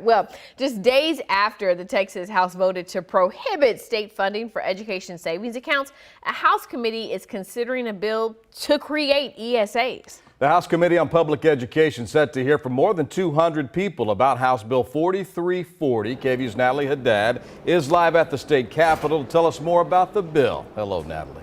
Well, just days after the Texas House voted to prohibit state funding for education savings accounts, a House committee is considering a bill to create ESAs. The House Committee on Public Education set to hear from more than 200 people about House Bill 4340. KVUE's Natalie Haddad is live at the state capitol to tell us more about the bill. Hello, Natalie.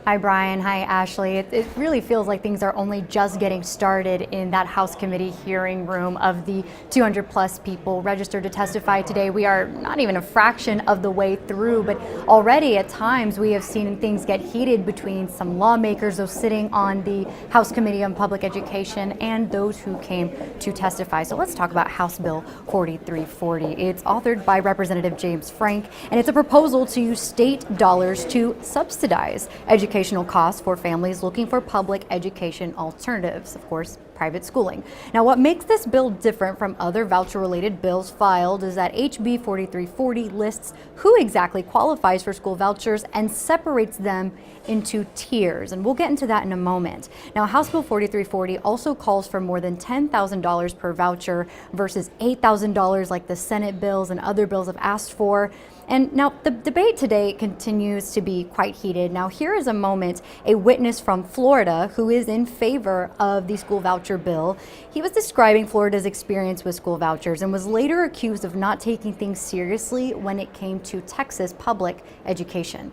Hi, Brian. Hi, Ashley. It really feels like things are only just getting started in that House committee hearing room. Of the 200 plus people registered to testify today, we are not even a fraction of the way through, but already at times we have seen things get heated between some lawmakers, those sitting on the House Committee on Public Education, and those who came to testify. So let's talk about House Bill 4340. It's authored by Representative James Frank, and it's a proposal to use state dollars to subsidize educational costs for families looking for public education alternatives, of course, private schooling. Now, what makes this bill different from other voucher-related bills filed is that HB 4340 lists who exactly qualifies for school vouchers and separates them into tiers, and we'll get into that in a moment. Now, House Bill 4340 also calls for more than $10,000 per voucher versus $8,000 like the Senate bills and other bills have asked for. And now the debate today continues to be quite heated. Now, here is a moment, a witness from Florida who is in favor of the school voucher bill. He was describing Florida's experience with school vouchers and was later accused of not taking things seriously when it came to Texas public education.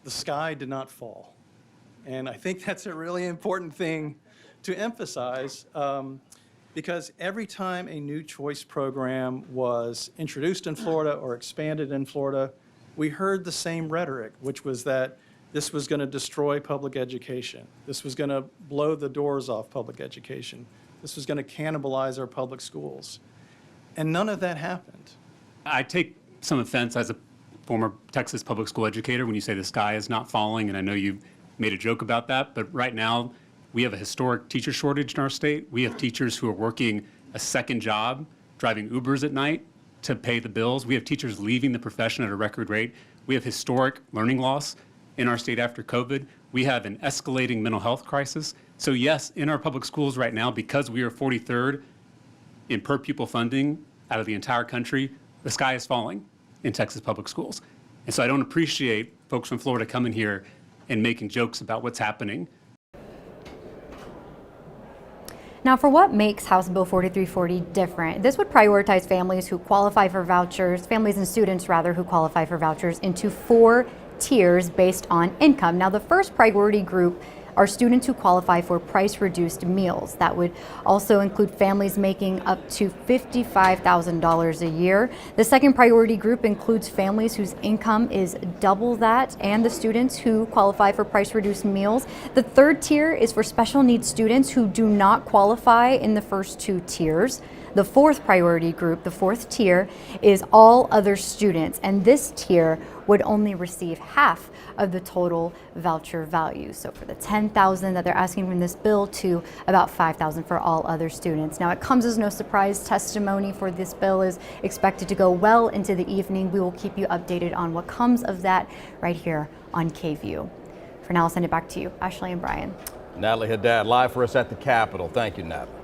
The sky did not fall. And I think that's a really important thing to emphasize. Because every time a new choice program was introduced in Florida or expanded in Florida, we heard the same rhetoric, which was that this was going to destroy public education. This was going to blow the doors off public education. This was going to cannibalize our public schools. And none of that happened. I take some offense as a former Texas public school educator when you say the sky is not falling, and I know you've made a joke about that, but right now, we have a historic teacher shortage in our state. We have teachers who are working a second job, driving Ubers at night to pay the bills. We have teachers leaving the profession at a record rate. We have historic learning loss in our state after COVID. We have an escalating mental health crisis. So yes, in our public schools right now, because we are 43rd in per pupil funding out of the entire country, the sky is falling in Texas public schools. And so I don't appreciate folks from Florida coming here and making jokes about what's happening. Now, for what makes House Bill 4340 different, this would prioritize families who qualify for vouchers, families and students rather, who qualify for vouchers into 4 tiers based on income. Now, the first priority group are students who qualify for price-reduced meals. That would also include families making up to $55,000 a year. The second priority group includes families whose income is double that, and the students who qualify for price-reduced meals. The third tier is for special needs students who do not qualify in the first 2 tiers. The fourth priority group, the fourth tier, is all other students, and this tier would only receive half of the total voucher value. So for the $10,000 that they're asking from this bill to about $5,000 for all other students. Now, it comes as no surprise, testimony for this bill is expected to go well into the evening. We will keep you updated on what comes of that right here on KVUE. For now, I'll send it back to you, Ashley and Brian. Natalie Haddad live for us at the Capitol. Thank you, Natalie.